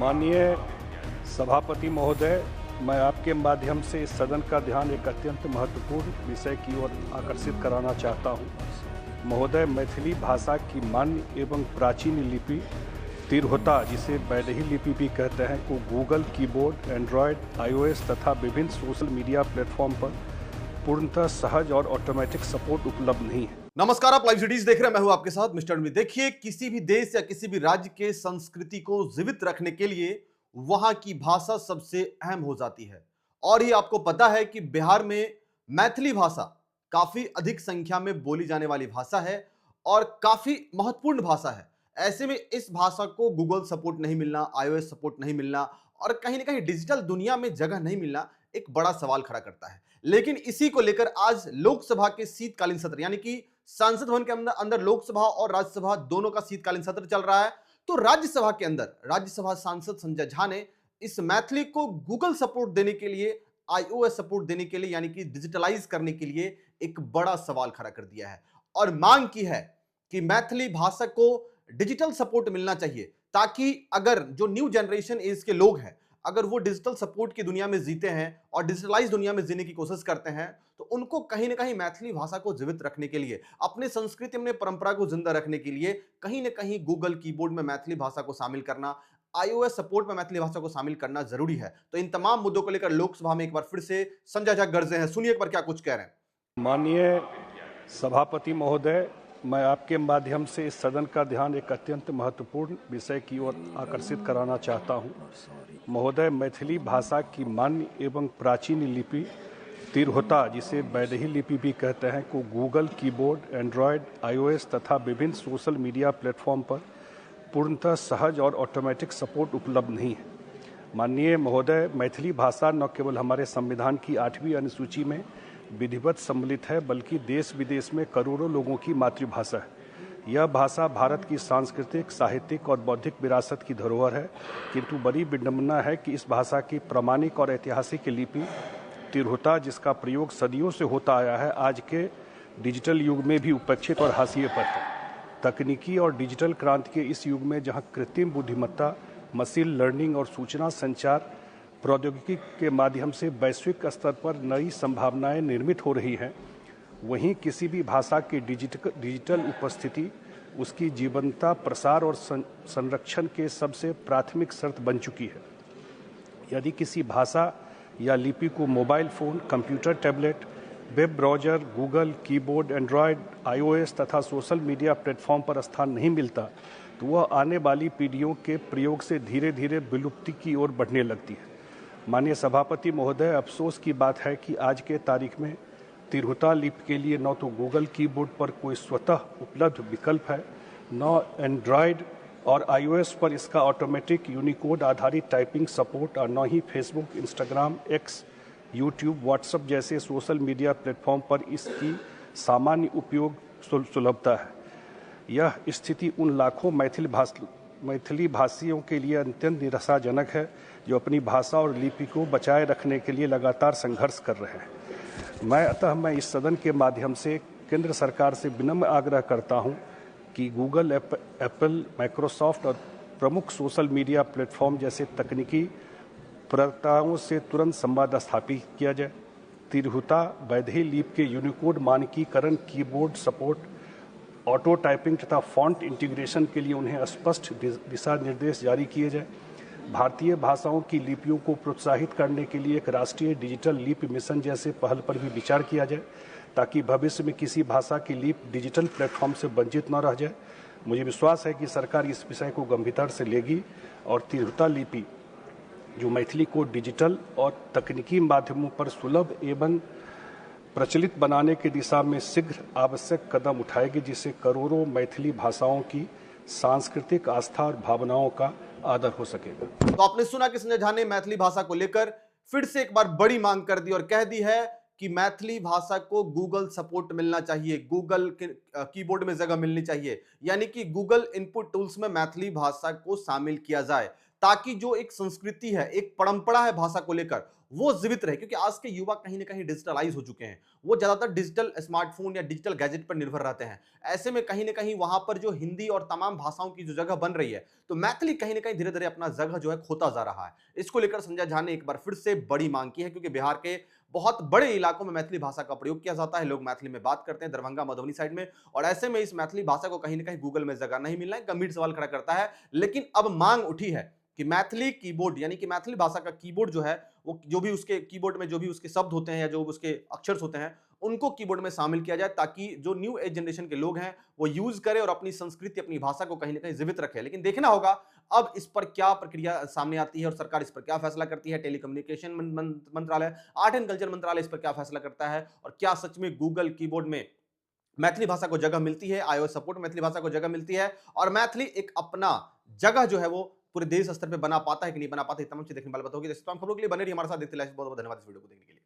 माननीय सभापति महोदय, मैं आपके माध्यम से इस सदन का ध्यान एक अत्यंत महत्वपूर्ण विषय की ओर आकर्षित कराना चाहता हूं। महोदय, मैथिली भाषा की मान्य एवं प्राचीन लिपि तिरहुता, जिसे वैदेही लिपि भी कहते हैं, को गूगल कीबोर्ड, एंड्रॉयड, आईओएस तथा विभिन्न सोशल मीडिया प्लेटफॉर्म पर पूर्णतः सहज और ऑटोमेटिक सपोर्ट उपलब्ध नहीं है। नमस्कार, आप लाइव सिटीज देख रहे हैं। मैं हूं आपके साथ मिस्टर अनवी। देखिए, किसी भी देश या किसी भी राज्य के संस्कृति को जीवित रखने के लिए वहां की भाषा सबसे अहम हो जाती है। और ये आपको पता है कि बिहार में मैथिली भाषा काफी अधिक संख्या में बोली जाने वाली भाषा है और काफी महत्वपूर्ण भाषा है। ऐसे में इस भाषा को गूगल सपोर्ट नहीं मिलना, आईओएस सपोर्ट नहीं मिलना और कहीं ना कहीं डिजिटल दुनिया में जगह नहीं मिलना एक बड़ा सवाल खड़ा करता है। लेकिन इसी को लेकर आज लोकसभा के शीतकालीन सत्र यानी कि संसद भवन के अंदर लोकसभा और राज्यसभा दोनों का शीतकालीन सत्र चल रहा है। तो राज्यसभा के अंदर राज्यसभा सांसद संजय झा ने इस मैथिली को गूगल सपोर्ट देने के लिए, आईओएस सपोर्ट देने के लिए यानी कि डिजिटलाइज करने के लिए एक बड़ा सवाल खड़ा कर दिया है और मांग की है कि मैथिली भाषा को डिजिटल सपोर्ट मिलना चाहिए, ताकि अगर जो न्यू जनरेशन एज के लोग हैं, अगर वो डिजिटल सपोर्ट की दुनिया में जीते हैं और डिजिटलाइज दुनिया में जीने की कोशिश करते हैं, तो उनको कहीं ना कहीं मैथिली भाषा को जीवित रखने के लिए, अपने संस्कृति, अपने परंपरा को जिंदा रखने के लिए कहीं ना कहीं गूगल कीबोर्ड में मैथिली भाषा को शामिल करना, आईओएस सपोर्ट में मैथिली भाषा को शामिल करना जरूरी है। तो इन तमाम मुद्दों को लेकर लोकसभा में एक बार फिर से संजय झा गरजे हैं। सुनिए एक बार क्या कुछ कह रहे हैं। माननीय सभापति महोदय, मैं आपके माध्यम से इस सदन का ध्यान एक अत्यंत महत्वपूर्ण विषय की ओर आकर्षित कराना चाहता हूं। महोदय, मैथिली भाषा की मान्य एवं प्राचीन लिपि तिरहुता, जिसे वैदेही लिपि भी कहते हैं, को गूगल कीबोर्ड, एंड्रॉयड, आईओएस तथा विभिन्न सोशल मीडिया प्लेटफॉर्म पर पूर्णतः सहज और ऑटोमेटिक सपोर्ट उपलब्ध नहीं है। माननीय महोदय, मैथिली भाषा न केवल हमारे संविधान की 8वीं अनुसूची में विधिवत सम्मिलित है, बल्कि देश विदेश में करोड़ों लोगों की मातृभाषा है। यह भाषा भारत की सांस्कृतिक, साहित्यिक और बौद्धिक विरासत की धरोहर है, किंतु बड़ी विडंबना है कि इस भाषा की प्रामाणिक और ऐतिहासिक लिपि तिरहुता, जिसका प्रयोग सदियों से होता आया है, आज के डिजिटल युग में भी उपेक्षित और हाशिए पर है। तकनीकी और डिजिटल क्रांति के इस युग में जहां कृत्रिम बुद्धिमत्ता, मशीन लर्निंग और सूचना संचार प्रौद्योगिकी के माध्यम से वैश्विक स्तर पर नई संभावनाएं निर्मित हो रही हैं, वहीं किसी भी भाषा की डिजिटल उपस्थिति उसकी जीवंतता, प्रसार और संरक्षण के सबसे प्राथमिक शर्त बन चुकी है। यदि किसी भाषा या लिपि को mobile phone, computer, tablet, web browser, Google keyboard, Android, iOS तथा सोशल मीडिया प्लेटफॉर्म पर स्थान नहीं मिलता, तो वह आने वाली पीढ़ियों के प्रयोग से धीरे धीरे विलुप्ति की ओर बढ़ने लगती है। माननीय सभापति महोदय, अफसोस की बात है कि आज के तारीख में तिरहुता लिपि के लिए न तो गूगल कीबोर्ड पर कोई स्वतः उपलब्ध विकल्प है, न एंड्रॉयड और आईओएस पर इसका ऑटोमेटिक यूनिकोड आधारित टाइपिंग सपोर्ट, और न ही Facebook, Instagram, X, YouTube, WhatsApp जैसे सोशल मीडिया प्लेटफॉर्म पर इसकी सामान्य उपयोग सुलभता है। यह स्थिति उन लाखों मैथिली भाषियों के लिए अत्यंत निराशाजनक है जो अपनी भाषा और लिपि को बचाए रखने के लिए लगातार संघर्ष कर रहे हैं। मैं इस सदन के माध्यम से केंद्र सरकार से विनम्र आग्रह करता हूं कि गूगल, एप्पल, माइक्रोसॉफ्ट और प्रमुख सोशल मीडिया प्लेटफॉर्म जैसे तकनीकी प्रदाताओं से तुरंत संवाद स्थापित किया जाए। तिरहुता वैदेही लिपि के यूनिकोड मानकीकरण, कीबोर्ड सपोर्ट, ऑटो टाइपिंग तथा फॉन्ट इंटीग्रेशन के लिए उन्हें स्पष्ट दिशा निर्देश जारी किए जाए। भारतीय भाषाओं की लिपियों को प्रोत्साहित करने के लिए एक राष्ट्रीय डिजिटल लिपि मिशन जैसे पहल पर भी विचार किया जाए, ताकि भविष्य में किसी भाषा की लिपि डिजिटल प्लेटफॉर्म से वंचित न रह जाए। मुझे विश्वास है कि सरकार इस विषय को गंभीरता से लेगी और तिरहुता लिपि, जो मैथिली को डिजिटल और तकनीकी माध्यमों पर सुलभ एवं प्रचलित बनाने की दिशा में शीघ्र आवश्यक कदम उठाएगी, जिससे करोड़ों मैथिली भाषाओं की सांस्कृतिक आस्था और भावनाओं का आदर हो सकेगा। तो आपने सुना कि संजय झा ने मैथिली भाषा को लेकर फिर से एक बार बड़ी मांग कर दी और कह दी है कि मैथिली भाषा को गूगल सपोर्ट मिलना चाहिए, गूगल कीबोर्ड में जगह मिलनी चाहिए, यानी कि गूगल इनपुट टूल्स में मैथिली भाषा को शामिल किया जाए, ताकि जो एक संस्कृति है, एक परंपरा है भाषा को लेकर, वो जीवित रहे, क्योंकि आज के युवा कहीं ना कहीं डिजिटलाइज हो चुके हैं, वो ज्यादातर डिजिटल स्मार्टफोन या डिजिटल गैजेट पर निर्भर रहते हैं। ऐसे में कहीं ना कहीं वहां पर जो हिंदी और तमाम भाषाओं की जो जगह बन रही है, तो मैथिली कहीं ना कहीं धीरे धीरे अपना जगह जो है खोता जा रहा है। इसको लेकर संजय झा ने एक बार फिर से बड़ी मांग की है, क्योंकि बिहार के बहुत बड़े इलाकों में मैथिली भाषा का प्रयोग किया जाता है, लोग मैथिली में बात करते हैं, दरभंगा मधुबनी साइड में, और ऐसे में इस मैथिली भाषा को कहीं ना कहीं गूगल में जगह नहीं मिलना है, गंभीर सवाल खड़ा करता है। लेकिन अब मांग उठी है कि मैथिली कीबोर्ड यानी कि मैथिली भाषा का कीबोर्ड जो है, वो जो भी उसके कीबोर्ड में जो भी उसके शब्द होते हैं या जो उसके अक्षर होते हैं, उनको कीबोर्ड में शामिल किया जाए, ताकि जो न्यू एज जनरेशन के लोग हैं वो यूज करें और अपनी संस्कृति, अपनी भाषा को कहीं ना कहीं जीवित रखें। लेकिन देखना होगा अब इस पर क्या प्रक्रिया सामने आती है और सरकार इस पर क्या फैसला करती है। टेलीकम्युनिकेशन मंत्रालय, आर्ट एंड कल्चर मंत्रालय इस पर क्या फैसला करता है, और क्या सच में गूगल कीबोर्ड में मैथिली भाषा को जगह मिलती है, iOS सपोर्ट मैथिली भाषा को जगह मिलती है, और मैथिली एक अपना जगह जो है वो पूरे देश स्तर पे बना पाता है कि नहीं बना पाता, तमाम चीजें देखने वाली बात होगी। तमाम खबरों के लिए बने रहिए हमारे साथ, देखते रहिए। बहुत बहुत धन्यवाद इस वीडियो को देखने के लिए।